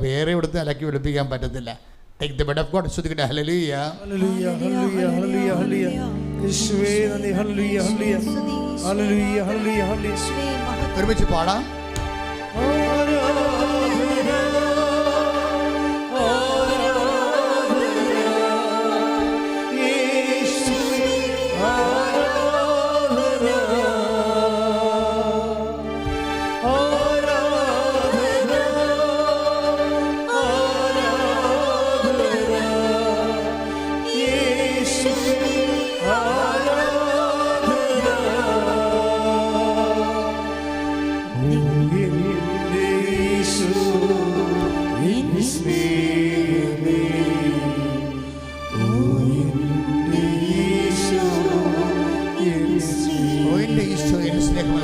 വേറെ ഇവിടുത്തെ അലക്കി വെളുപ്പിക്കാൻ പറ്റത്തില്ല. Take the word of God. ശ്രദ്ധിക്കട്ടെ. Hallelujah hallelujah hallelujah hallelujah hallelujah യേശുവേ നന്ദി. Hallelujah hallelujah hallelujah hallelujah hallelujah. ഒരുമിച്ച് പാടാം.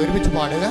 ഒരുമിച്ച് പാടുക.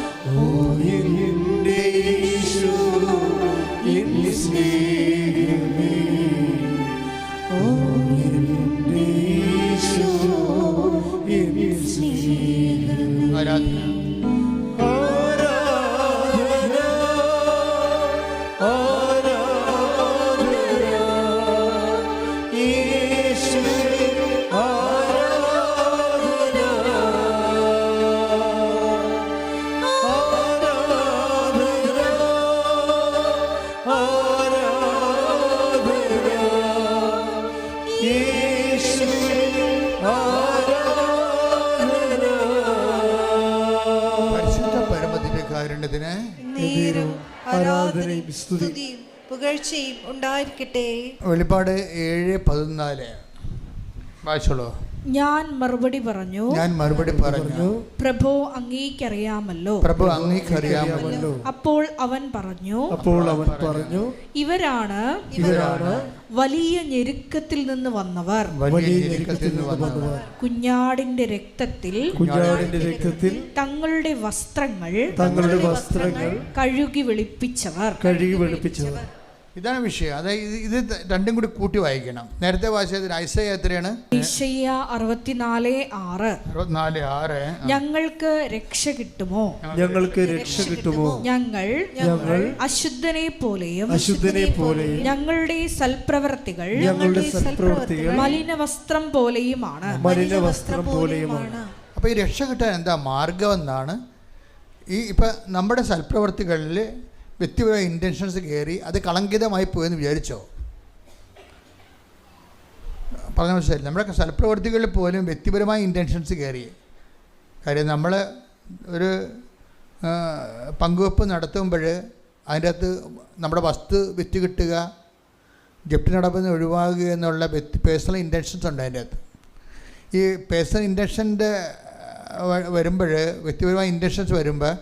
ആരാധന പുകഴ്ചയും ഉണ്ടായിരിക്കട്ടെ. വെളിപ്പാട് 7:14 വായിച്ചോളൂ. ഞാൻ മറുപടി പറഞ്ഞു, പ്രഭു അങ്ങേക്കറിയാമല്ലോ. അപ്പോൾ അവൻ പറഞ്ഞു, ഇവരാണ് വലിയ ഞെരുക്കത്തിൽ നിന്ന് വന്നവർ, കുഞ്ഞാടിന്റെ രക്തത്തിൽ തങ്ങളുടെ വസ്ത്രങ്ങൾ കഴുകി വെളുപ്പിച്ചവർ. ഇതാണ് വിഷയം. അതായത് ഇത് രണ്ടും കൂടി കൂട്ടി വായിക്കണം. നേരത്തെ വായിച്ചത് ഐസയ്യ എത്രയാണ്? ഐസയ്യ 64:6. ഞങ്ങൾക്ക് രക്ഷ കിട്ടുമോ, ഞങ്ങൾ അശുദ്ധനെ പോലെയും ഞങ്ങളുടെ സൽപ്രവർത്തികൾ മലിന വസ്ത്രം പോലെയുമാണ്. അപ്പൊ ഈ രക്ഷ കിട്ടാൻ എന്താ മാർഗം എന്നാണ്. ഇപ്പം നമ്മുടെ സൽപ്രവർത്തികളിൽ വ്യക്തിപരമായ ഇൻറ്റൻഷൻസ് കയറി അത് കളങ്കിതമായി പോയെന്ന് വിചാരിച്ചോ? പറഞ്ഞ മനസ്സിലായി. നമ്മുടെ സൽപ്രവർത്തികളിൽ പോലും വ്യക്തിപരമായ ഇൻറ്റൻഷൻസ് കയറി. കാര്യം നമ്മൾ ഒരു പങ്കുവെപ്പ് നടത്തുമ്പോൾ അതിൻ്റെ അകത്ത് നമ്മുടെ വസ്തു വിറ്റ് കിട്ടുക, ജപ്തി നടപടി ഒഴിവാകുക എന്നുള്ള പേഴ്സണൽ ഇൻറ്റൻഷൻസ് ഉണ്ട് അതിൻ്റെ അകത്ത്. ഈ പേഴ്സണൽ ഇൻറ്റൻഷൻ്റെ വരുമ്പോൾ, വ്യക്തിപരമായ ഇൻറ്റൻഷൻസ് വരുമ്പോൾ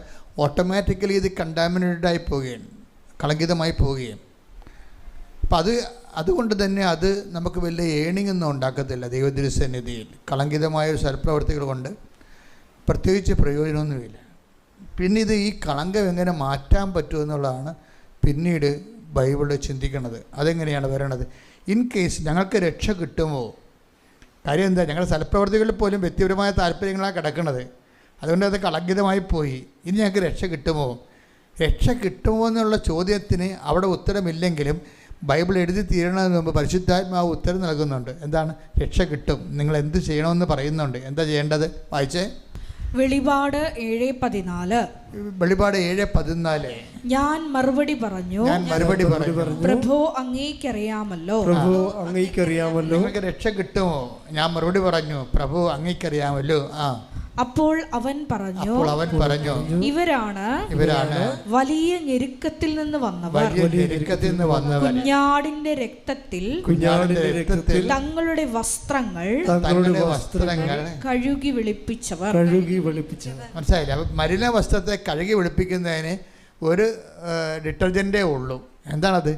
ഓട്ടോമാറ്റിക്കലി ഇത് കണ്ടാമിനേറ്റഡായി പോവുകയാണ്, കളങ്കിതമായി പോവുകയും. അപ്പം അതുകൊണ്ട് തന്നെ അത് നമുക്ക് വലിയ ഏണിംഗ് ഒന്നും ഉണ്ടാക്കത്തില്ല ദൈവതിരുസന്നിധിയിൽ. കളങ്കിതമായ ഒരു സൽപ്രവർത്തികൾ കൊണ്ട് പ്രത്യേകിച്ച് പ്രയോജനമൊന്നുമില്ല. പിന്നെ ഇത് ഈ കളങ്കം എങ്ങനെ മാറ്റാൻ പറ്റുമെന്നുള്ളതാണ് പിന്നീട് ബൈബിളിൽ ചിന്തിക്കുന്നത്. അതെങ്ങനെയാണ് വരണത്? ഇൻ കേസ് ഞങ്ങൾക്ക് രക്ഷ കിട്ടുമോ? കാര്യം എന്താ, ഞങ്ങളുടെ സൽപ്രവർത്തികളിൽ പോലും വ്യക്തിപരമായ താല്പര്യങ്ങളാണ് കിടക്കുന്നത്. അതുകൊണ്ട് അത് കളങ്കിതമായി പോയി. ഇനി ഞങ്ങൾക്ക് രക്ഷ കിട്ടുമോ? രക്ഷ കിട്ടുമോ എന്നുള്ള ചോദ്യത്തിന് അവിടെ ഉത്തരമില്ലെങ്കിലും ബൈബിൾ എഴുതി തീരണതിന് മുമ്പ് പരിശുദ്ധാത്മാവ് ഉത്തരം നൽകുന്നുണ്ട്. എന്താണ്? രക്ഷ കിട്ടും. നിങ്ങൾ എന്ത് ചെയ്യണമെന്ന് പറയുന്നുണ്ട്. എന്താ ചെയ്യേണ്ടത്? വായിച്ചേ. വെളിപാട് 7:14. വെളിപാട് 7:14. ഞാൻ മറുപടി പറഞ്ഞു, പ്രഭു അങ്ങേക്കറിയാമല്ലോ. നിങ്ങൾക്ക് രക്ഷ കിട്ടുമോ? ഞാൻ മറുപടി പറഞ്ഞു, പ്രഭു അങ്ങേക്കറിയാമല്ലോ. അപ്പോൾ അവൻ പറഞ്ഞു, ഇവരാണ് വലിയ ഞെരുക്കത്തിൽ നിന്ന് വന്നവർ, കുഞ്ഞാടിന്റെ രക്തത്തിൽ തങ്ങളുടെ വസ്ത്രങ്ങൾ കഴുകി വെളുപ്പിച്ചവർ. മനസ്സിലായില്ല? അപ്പം മലിന വസ്ത്രത്തെ കഴുകി വെളുപ്പിക്കുന്നതിന് ഒരു ഡിറ്റർജൻറ്റേ ഉള്ളൂ. എന്താണത്?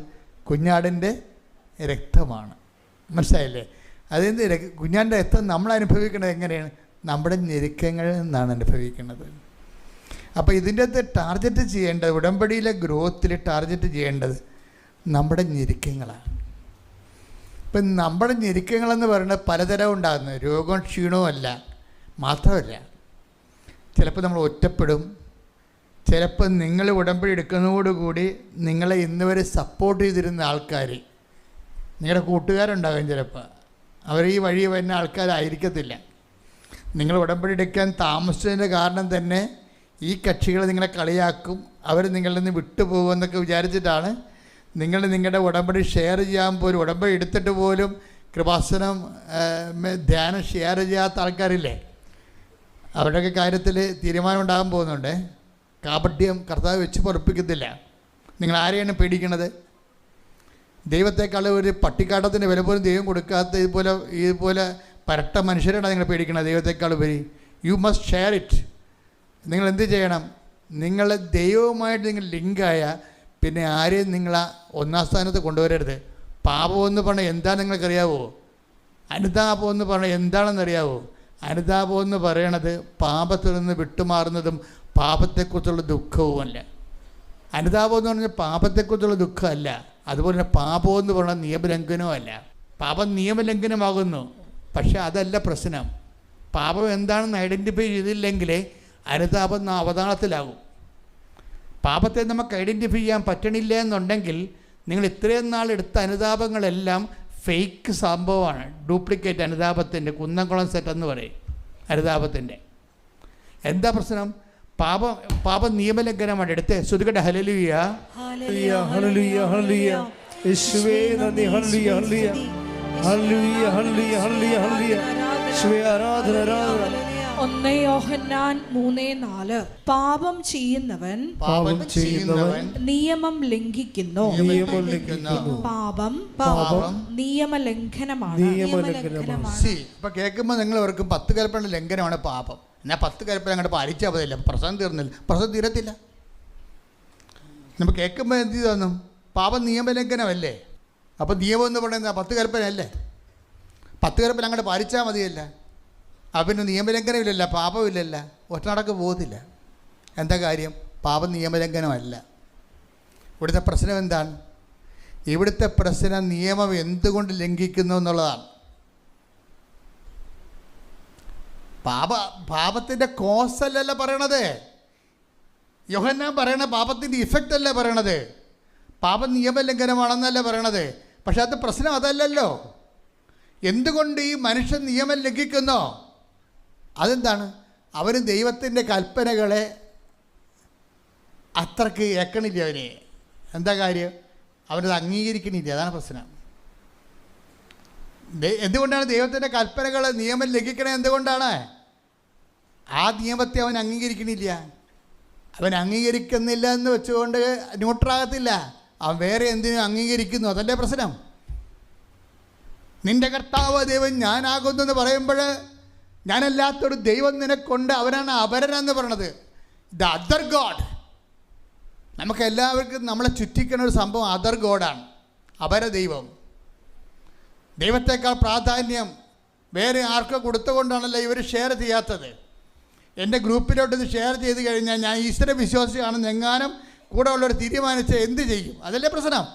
കുഞ്ഞാടിൻ്റെ രക്തമാണ്. മനസ്സിലായില്ലേ? അതിന് കുഞ്ഞാടിൻ്റെ രക്തം നമ്മൾ അനുഭവിക്കുന്നത് എങ്ങനെയാണ്? നമ്മുടെ ഞെരുക്കങ്ങളിൽ നിന്നാണ് അനുഭവിക്കുന്നത്. അപ്പോൾ ഇതിൻ്റെ അകത്ത് ടാർഗറ്റ് ചെയ്യേണ്ടത്, ഉടമ്പടിയിലെ ഗ്രോത്തിൽ ടാർഗറ്റ് ചെയ്യേണ്ടത് നമ്മുടെ ഞെരുക്കങ്ങളാണ്. ഇപ്പം നമ്മുടെ ഞെരുക്കങ്ങളെന്ന് പറയുന്നത് പലതരം ഉണ്ടാകുന്നത്. രോഗവും ക്ഷീണവും അല്ല, മാത്രമല്ല ചിലപ്പോൾ നമ്മൾ ഒറ്റപ്പെടും, ചിലപ്പോൾ നിങ്ങൾ ഉടമ്പടി എടുക്കുന്നതോടുകൂടി നിങ്ങളെ ഇന്ന് വരെ സപ്പോർട്ട് ചെയ്തിരുന്ന ആൾക്കാർ, നിങ്ങളുടെ കൂട്ടുകാരുണ്ടാകും ചിലപ്പോൾ, അവർ ഈ വഴി വരുന്ന ആൾക്കാരായിരിക്കത്തില്ല. നിങ്ങൾ ഉടമ്പടി എടുക്കാൻ താമസിച്ചതിൻ്റെ കാരണം തന്നെ ഈ കക്ഷികൾ നിങ്ങളെ കളിയാക്കും, അവർ നിങ്ങളിൽ നിന്ന് വിട്ടുപോകുമെന്നൊക്കെ വിചാരിച്ചിട്ടാണ് നിങ്ങൾ നിങ്ങളുടെ ഉടമ്പടി ഷെയർ ചെയ്യാൻ പോലും, ഉടമ്പടി എടുത്തിട്ട് പോലും കൃപാസനം ധ്യാനം ഷെയർ ചെയ്യാത്ത ആൾക്കാരില്ലേ, അവരുടെയൊക്കെ കാര്യത്തിൽ തീരുമാനം ഉണ്ടാകാൻ പോകുന്നുണ്ട്. കാപട്യം കർത്താവ് വെച്ച് പൊറപ്പിക്കത്തില്ല. നിങ്ങൾ ആരെയാണ് പേടിക്കണത്? ദൈവത്തെക്കാൾ ഒരു പട്ടിക്കാട്ടത്തിൻ്റെ വില പോലും ദൈവം കൊടുക്കാത്ത ഇതുപോലെ പരട്ട മനുഷ്യരാണ് നിങ്ങൾ പേടിക്കുന്നത് ദൈവത്തെക്കാൾ ഉപരി. You must share it. നിങ്ങൾ എന്ത് ചെയ്യണം? നിങ്ങൾ ദൈവവുമായിട്ട് നിങ്ങൾ ലിങ്കായ പിന്നെ ആരെയും നിങ്ങൾ ഒന്നാം സ്ഥാനത്ത് കൊണ്ടുവരരുത്. പാപമെന്ന് പറഞ്ഞാൽ എന്താ നിങ്ങൾക്കറിയാവോ? അനുതാപം എന്ന് പറഞ്ഞാൽ എന്താണെന്നറിയാവോ? അനുതാപം എന്ന് പറയണത് പാപത്തിൽ നിന്ന് വിട്ടുമാറുന്നതും പാപത്തെക്കുറിച്ചുള്ള ദുഃഖവുമല്ല. അനുതാപം എന്ന് പറഞ്ഞാൽ പാപത്തെക്കുറിച്ചുള്ള ദുഃഖമല്ല. അതുപോലെ തന്നെ പാപം എന്ന് പറഞ്ഞാൽ നിയമലംഘനവും അല്ല. പാപം നിയമലംഘനമാകുന്നു, പക്ഷെ അതല്ല പ്രശ്നം. പാപം എന്താണെന്ന് ഐഡൻറ്റിഫൈ ചെയ്തില്ലെങ്കിൽ അനുതാപം അവതാളത്തിലാകും. പാപത്തെ നമുക്ക് ഐഡൻറ്റിഫൈ ചെയ്യാൻ പറ്റണില്ല എന്നുണ്ടെങ്കിൽ നിങ്ങൾ ഇത്രയും നാൾ എടുത്ത അനുതാപങ്ങളെല്ലാം ഫേക്ക് സംഭവമാണ്, ഡ്യൂപ്ലിക്കേറ്റ് അനുതാപത്തിൻ്റെ കുന്നംകുളം സെറ്റ് എന്ന് പറയും. അനുതാപത്തിൻ്റെ എന്താ പ്രശ്നം? പാപം നിയമലംഘനമാണ്. എടുത്ത് ശ്രുതികട്ടെ ഹല്ലേലൂയ ഹല്ലേലൂയ ഹല്ലേലൂയ ഹല്ലേലൂയ. യേശുവേ നന്ദി. Hallelujah hallelujah hallelujah hallelujah hallelujah hallelujah. യേശുവേ ആരാധന ആരാധന. 1 യോഹന്നാൻ 3:4 പാപം ചെയ്യുന്നവൻ നിയമം ലംഘിക്കുന്നു. പാപം നിയമലംഘനമാണ്. ഇപ്പൊ കേൾക്കുമ്പോൾ നിങ്ങൾ ഓർക്കും 10 കൽപ്പന ലംഘനമാണ് പാപം. എന്നാൽ 10 കൽപ്പന അങ്ങോട്ട് പാലിച്ചാൽ മതിയില്ല, പ്രശ്നം തീർന്നില്ല. പ്രശ്നം തീരത്തില്ല. നമ്മൾ കേൾക്കുമ്പോൾ എന്ത് തോന്നും? പാപം നിയമലംഘനമല്ലേ? അപ്പോൾ നിയമം എന്ന് പറയുന്നത് 10 കൽപ്പന അല്ലേ? 10 കൽപ്പന അങ്ങോട്ട് പാലിച്ചാൽ മതിയല്ല. പിന്നെ നിയമലംഘനമില്ലല്ല, പാപമില്ലല്ല, ഒറ്റ നടക്ക് പോകത്തില്ല. എന്താ കാര്യം? പാപം നിയമലംഘനമല്ല. ഇവിടുത്തെ പ്രശ്നം എന്താണ്? ഇവിടുത്തെ പ്രശ്നം നിയമം എന്തുകൊണ്ട് ലംഘിക്കുന്നു എന്നുള്ളതാണ്. പാപത്തിൻ്റെ കോസ് അല്ലല്ല പറയണത്. യോഹന്നാൻ പറയണ പാപത്തിൻ്റെ ഇഫക്റ്റ് അല്ല പറയണത്. പാപം നിയമലംഘനമാണെന്നല്ല പറയണത്. പക്ഷെ അത് പ്രശ്നം അതല്ലല്ലോ. എന്തുകൊണ്ട് ഈ മനുഷ്യൻ നിയമം ലംഘിക്കുന്നോ? അതെന്താണ്? അവന് ദൈവത്തിൻ്റെ കൽപ്പനകളെ അത്രയ്ക്ക് ഏക്കണില്ല. അവന് എന്താ കാര്യം? അവനത് അംഗീകരിക്കണില്ല. അതാണ് പ്രശ്നം. എന്തുകൊണ്ടാണ് ദൈവത്തിൻ്റെ കൽപ്പനകൾ നിയമം ലംഘിക്കണേ? എന്തുകൊണ്ടാണ്? ആ നിയമത്തെ അവൻ അംഗീകരിക്കണില്ല. അവൻ അംഗീകരിക്കുന്നില്ല എന്ന് വെച്ചുകൊണ്ട് ന്യൂട്രാകത്തില്ല. അവൻ വേറെ എന്തിനും അംഗീകരിക്കുന്നു. അതല്ലേ പ്രശ്നം. നിന്റെ കർത്താവ് ദൈവം ഞാനാകുന്നു എന്ന് പറയുമ്പോൾ ഞാനല്ലാത്തൊരു ദൈവം നിനക്കൊണ്ട്, അവനാണ് അപരനെന്ന് പറയണത്. The other God. നമുക്ക് എല്ലാവർക്കും നമ്മളെ ചുറ്റിക്കുന്ന ഒരു സംഭവം അതർ ഗോഡാണ്, അപര ദൈവം. ദൈവത്തെക്കാൾ പ്രാധാന്യം വേറെ ആർക്കും കൊടുത്തുകൊണ്ടാണല്ലോ ഇവർ ഷെയർ ചെയ്യാത്തത്. എൻ്റെ ഗ്രൂപ്പിലോട്ട് ഇത് ഷെയർ ചെയ്ത് കഴിഞ്ഞാൽ ഞാൻ ഈശ്വര വിശ്വാസിയാണെന്ന് എങ്ങാനും കൂടെ ഉള്ളവർ തീരുമാനിച്ച് എന്ത് ചെയ്യും? അതല്ലേ പ്രശ്നം.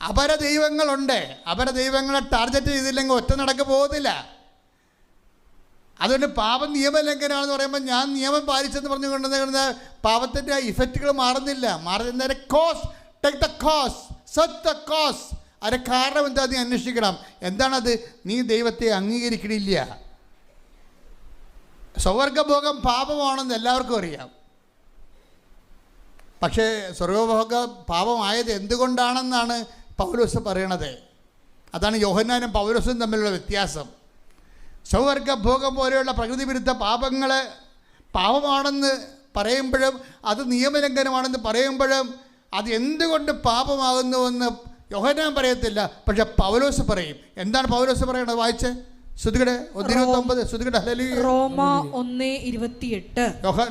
അപര ദൈവങ്ങളുണ്ട്. അപര ദൈവങ്ങളെ ടാർഗറ്റ് ചെയ്തില്ലെങ്കിൽ ഒറ്റ നടക്ക് പോകത്തില്ല. അതുകൊണ്ട് പാപം നിയമലംഘനമാണെന്ന് പറയുമ്പോൾ ഞാൻ നിയമം പാലിച്ചെന്ന് പറഞ്ഞു കൊണ്ടുവന്ന പാപത്തിൻ്റെ ഇഫക്റ്റുകൾ മാറുന്നില്ല. മാറുന്നതിൻ്റെ cause, take the cause, set the cause. അതിൻ്റെ കാരണം എന്താ നീ അന്വേഷിക്കണം. എന്താണത്? നീ ദൈവത്തെ അംഗീകരിക്കണില്ല. സ്വർഗഭോഗം പാപമാണെന്ന് എല്ലാവർക്കും അറിയാം. പക്ഷേ സ്വർഗഭോഗം പാപമായത് എന്തുകൊണ്ടാണെന്നാണ് പൗലോസ് പറയണത്. അതാണ് യോഹന്നാനും പൗലോസും തമ്മിലുള്ള വ്യത്യാസം. സ്വർഗഭോഗം പോലെയുള്ള പ്രകൃതി വിരുദ്ധ പാപങ്ങൾ പാപമാണെന്ന് പറയുമ്പോഴും അത് നിയമലംഘനമാണെന്ന് പറയുമ്പോഴും അത് എന്തുകൊണ്ട് പാപമാകുന്നുവെന്ന് യോഹന്നാൻ പറയത്തില്ല, പക്ഷെ പൗലോസ് പറയും. എന്താണ് പൗലോസ് പറയണത്? വായിച്ചേ ശ്രുതികടെ 1:29. ശ്രുതികടെ റോമ 1:28.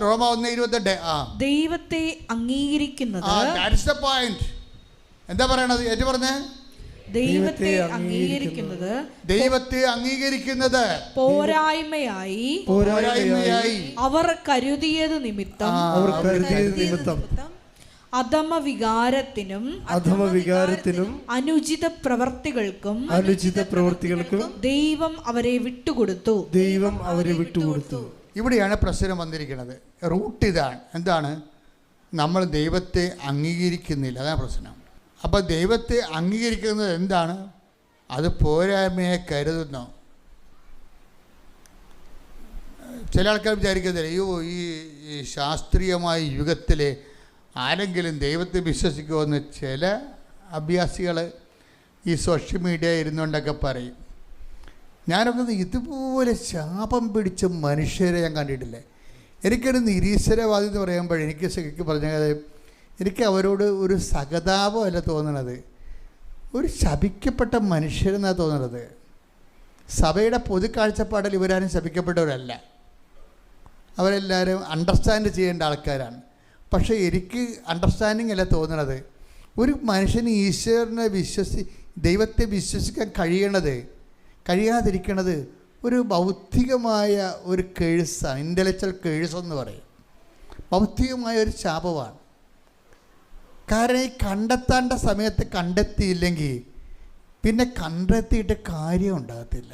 റോമ 1:28. ദൈവത്തെ അംഗീകരിക്കുന്നത്. That's the point. എന്താ പറയണത്? ഏറ്റു പറഞ്ഞേ. ദൈവത്തെ അംഗീകരിക്കുന്നത് പോരായ്മയായി അവർ കരുതിയത് നിമിത്തം അധമവികാരത്തിനും അനുചിത പ്രവർത്തികൾക്കും ദൈവം അവരെ വിട്ടുകൊടുത്തു. ഇവിടെയാണ് പ്രശ്നം വന്നിരിക്കുന്നത്. റൂട്ട് ഇതാണ്. എന്താണ്? നമ്മൾ ദൈവത്തെ അംഗീകരിക്കുന്നില്ല. അതാണ് പ്രശ്നം. അപ്പോൾ ദൈവത്തെ അംഗീകരിക്കുന്നത് എന്താണ്? അത് പോരായ്മയെ കരുതുന്നു. ചില ആൾക്കാർ വിചാരിക്കുന്നില്ല, അയ്യോ ഈ ശാസ്ത്രീയമായ യുഗത്തിൽ ആരെങ്കിലും ദൈവത്തെ വിശ്വസിക്കുമെന്ന് ചില അഭ്യാസികൾ ഈ സോഷ്യൽ മീഡിയ ഇരുന്നുകൊണ്ടൊക്കെ പറയും. ഞാനൊക്കെ ഇതുപോലെ ശാപം പിടിച്ച മനുഷ്യരെ ഞാൻ കണ്ടിട്ടില്ല. എനിക്കൊരു നിരീശ്വരവാദി എന്ന് പറയുമ്പോൾ എനിക്ക് ശരിക്കും പറഞ്ഞാൽ എനിക്ക് അവരോട് ഒരു സഹതാപമല്ല തോന്നണത്, ഒരു ശപിക്കപ്പെട്ട മനുഷ്യരെന്നാണ് തോന്നുന്നത്. സഭയുടെ പൊതു കാഴ്ചപ്പാടിൽ ഇവരാരും ശപിക്കപ്പെട്ടവരല്ല, അവരെല്ലാവരും അണ്ടർസ്റ്റാൻഡ് ചെയ്യേണ്ട ആൾക്കാരാണ്. പക്ഷേ എനിക്ക് അണ്ടർസ്റ്റാൻഡിങ് അല്ല തോന്നണത്. ഒരു മനുഷ്യന് ഈശ്വരനെ ദൈവത്തെ വിശ്വസിക്കാൻ കഴിയാതിരിക്കണത് ഒരു ഭൗതികമായ ഒരു കേഴ്സാണ്. ഇൻ്റലക്ച്വൽ കേഴ്സ് എന്ന് പറയും. ഭൗതികമായ ഒരു ശാപമാണ്. കാരണം ഈ കണ്ടെത്തേണ്ട സമയത്ത് കണ്ടെത്തിയില്ലെങ്കിൽ പിന്നെ കണ്ടെത്തിയിട്ട് കാര്യം ഉണ്ടാകത്തില്ല.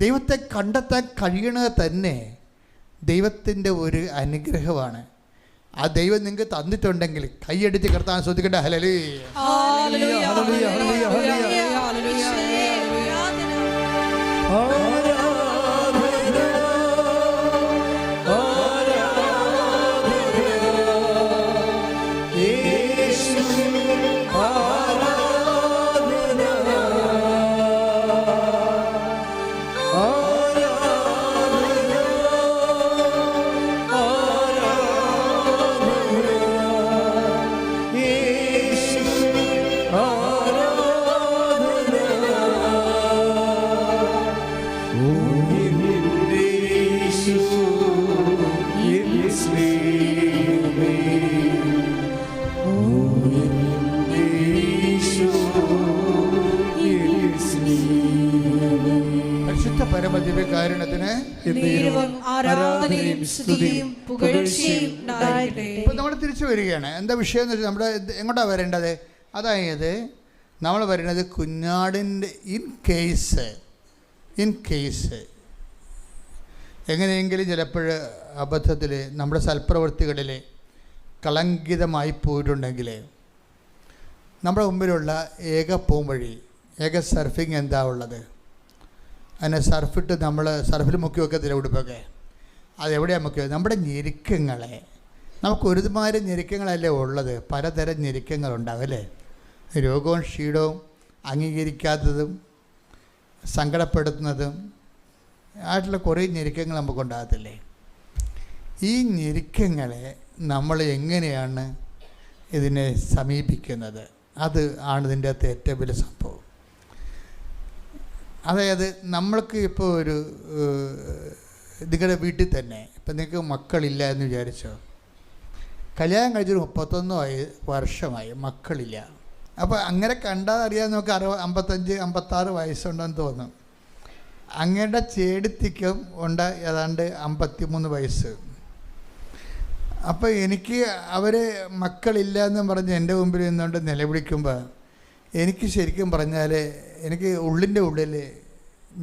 ദൈവത്തെ കണ്ടെത്താൻ കഴിയണത് തന്നെ ദൈവത്തിൻ്റെ ഒരു അനുഗ്രഹമാണ്. ആ ദൈവം നിങ്ങൾക്ക് തന്നിട്ടുണ്ടെങ്കിൽ കൈയടിച്ച് കർത്താൻ ശ്രദ്ധിക്കട്ടെ. ഹല്ലേലൂയ. ഇപ്പം നമ്മൾ തിരിച്ചു വരികയാണ്. എന്താ വിഷയം എന്ന് വെച്ചാൽ നമ്മുടെ എങ്ങോട്ടാണ് വരേണ്ടത്? അതായത് നമ്മൾ വരുന്നത് കുഞ്ഞാടിൻ്റെ ഇൻ കേസ് എങ്ങനെയെങ്കിലും ചിലപ്പോൾ അബദ്ധത്തിൽ നമ്മുടെ സൽപ്രവൃത്തികളിൽ കളങ്കിതമായി പോയിട്ടുണ്ടെങ്കിൽ നമ്മുടെ മുമ്പിലുള്ള ഏക പോംവഴി, ഏക സർഫിങ് എന്താ ഉള്ളത്? അതിനെ സർഫിട്ട് നമ്മൾ സർഫിൽ മുക്കി വെക്കത്തില്ല ഉടുപ്പൊക്കെ. അതെവിടെയാണ് മുക്കിയത്? നമ്മുടെ ഞെരുക്കങ്ങളെ. നമുക്ക് ഒരുമാതിരി ഞെരുക്കങ്ങളല്ലേ ഉള്ളത്, പലതരം ഞെരുക്കങ്ങളുണ്ടാവും അല്ലേ? രോഗവും ക്ഷീണവും അംഗീകരിക്കാത്തതും സങ്കടപ്പെടുത്തുന്നതും ആയിട്ടുള്ള കുറേ ഞെരുക്കങ്ങൾ നമുക്കുണ്ടാകത്തില്ലേ? ഈ ഞെരുക്കങ്ങളെ നമ്മൾ എങ്ങനെയാണ് ഇതിനെ സമീപിക്കുന്നത്? അത് ആണ് ഇതിൻ്റെ അകത്ത് ഏറ്റവും വലിയ സംഭവം. അതായത് നമ്മൾക്ക് ഇപ്പോൾ ഒരു നിങ്ങളുടെ വീട്ടിൽ തന്നെ ഇപ്പം നിങ്ങൾക്ക് മക്കളില്ല എന്ന് വിചാരിച്ചോ, കല്യാണം കഴിച്ചൊരു 31 വർഷമായി മക്കളില്ല. അപ്പോൾ അങ്ങനെ കണ്ടാൽ അറിയാൻ നമുക്ക് 55-56 വയസ്സുണ്ടെന്ന് തോന്നും. അങ്ങയുടെ ചേടത്തിക്കും ഉണ്ട് ഏതാണ്ട് 53 വയസ്സ്. അപ്പോൾ എനിക്ക് അവർ മക്കളില്ല എന്നും പറഞ്ഞ് എൻ്റെ മുമ്പിൽ നിന്നുകൊണ്ട് നിലവിളിക്കുമ്പോൾ എനിക്ക് ശരിക്കും പറഞ്ഞാൽ എനിക്ക് ഉള്ളിൻ്റെ ഉള്ളിൽ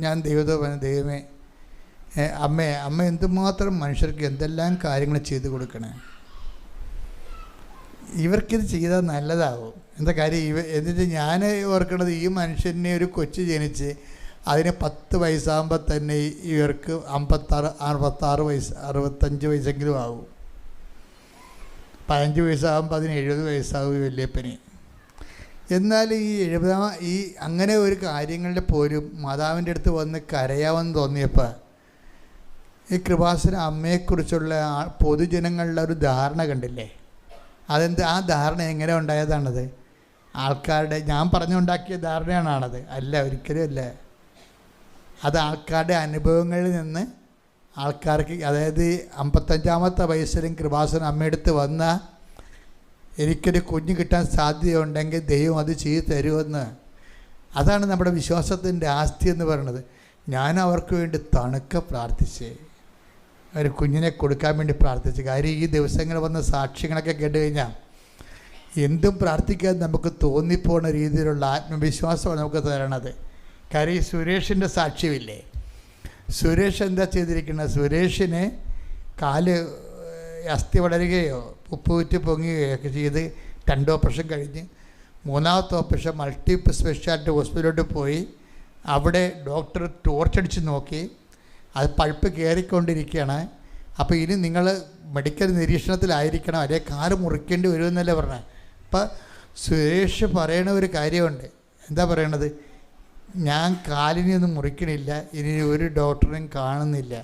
ഞാൻ ദൈവമേ അമ്മ എന്തുമാത്രം മനുഷ്യർക്ക് എന്തെല്ലാം കാര്യങ്ങൾ ചെയ്തു കൊടുക്കണേ. ഇവർക്കിത് ചെയ്താൽ നല്ലതാവും. എന്താ കാര്യം? എന്നിട്ട് ഞാൻ ഓർക്കണത് ഈ മനുഷ്യനെ ഒരു കൊച്ചു ജനിച്ച് അതിന് 10 വയസ്സാകുമ്പോൾ തന്നെ ഇവർക്ക് 56 വയസ്സ് 65 വയസ്സെങ്കിലും ആവും. 15 വയസ്സാകുമ്പോൾ അതിന് 70 വയസ്സാവും വലിയപ്പന്. എന്നാൽ ഈ അങ്ങനെ ഒരു കാര്യങ്ങളുടെ പോലും മാതാവിൻ്റെ അടുത്ത് വന്ന് കരയാമെന്ന് തോന്നിയപ്പോൾ ഈ കൃപാസന അമ്മയെക്കുറിച്ചുള്ള പൊതുജനങ്ങളുടെ ഒരു ധാരണ കണ്ടില്ലേ? ആ ധാരണ എങ്ങനെ ഉണ്ടായതാണത്? ആൾക്കാരുടെ ഞാൻ പറഞ്ഞുണ്ടാക്കിയ ധാരണയാണത്? അല്ല, ഒരിക്കലും അല്ല. അത് ആൾക്കാരുടെ അനുഭവങ്ങളിൽ നിന്ന് ആൾക്കാർക്ക്, അതായത് 55-ാമത്തെ വയസ്സിലും കൃപാസന അമ്മയെടുത്ത് വന്ന എനിക്കൊരു കുഞ്ഞ് കിട്ടാൻ സാധ്യതയുണ്ടെങ്കിൽ ദൈവം അത് ചെയ്തു തരുമെന്ന്. അതാണ് നമ്മുടെ വിശ്വാസത്തിൻ്റെ ആസ്തി എന്ന് പറയുന്നത്. ഞാൻ അവർക്ക് വേണ്ടി തണുക്കെ പ്രാർത്ഥിച്ച് ഒരു കുഞ്ഞിനെ കൊടുക്കാൻ വേണ്ടി പ്രാർത്ഥിച്ചു. കാര്യം ഈ ദിവസങ്ങൾ വന്ന സാക്ഷ്യങ്ങളൊക്കെ കേട്ട് കഴിഞ്ഞാൽ എന്തും പ്രാർത്ഥിക്കാൻ നമുക്ക് തോന്നിപ്പോണ രീതിയിലുള്ള ആത്മവിശ്വാസമാണ് നമുക്ക് തരണത്. കാര്യം ഈ സുരേഷിൻ്റെ സാക്ഷ്യമില്ലേ? സുരേഷ് എന്താ ചെയ്തിരിക്കുന്നത്? സുരേഷിന് കാല് അസ്ഥി വളരുകയോ ഉപ്പുകുറ്റി പൊങ്ങുകയോ ഒക്കെ ചെയ്ത് 2 ഓപ്പറേഷൻ കഴിഞ്ഞ് 3ാമത്തെ ഓപ്പറേഷൻ മൾട്ടി സ്പെഷ്യാലിറ്റി ഹോസ്പിറ്റലിലോട്ട് പോയി. അവിടെ ഡോക്ടർ ടോർച്ചടിച്ച് നോക്കി, അത് പഴുപ്പ് കയറിക്കൊണ്ടിരിക്കുകയാണ്. അപ്പോൾ ഇനി നിങ്ങൾ മെഡിക്കൽ നിരീക്ഷണത്തിലായിരിക്കണം, അല്ലെങ്കിൽ കാല് മുറിക്കേണ്ടി വരുമെന്നല്ലേ പറഞ്ഞത്. അപ്പം സുരേഷ് പറയണ ഒരു കാര്യമുണ്ട്. എന്താ പറയണത്? ഞാൻ കാലിനെയൊന്നും മുറിക്കണില്ല, ഇനി ഒരു ഡോക്ടറെയും കാണുന്നില്ല.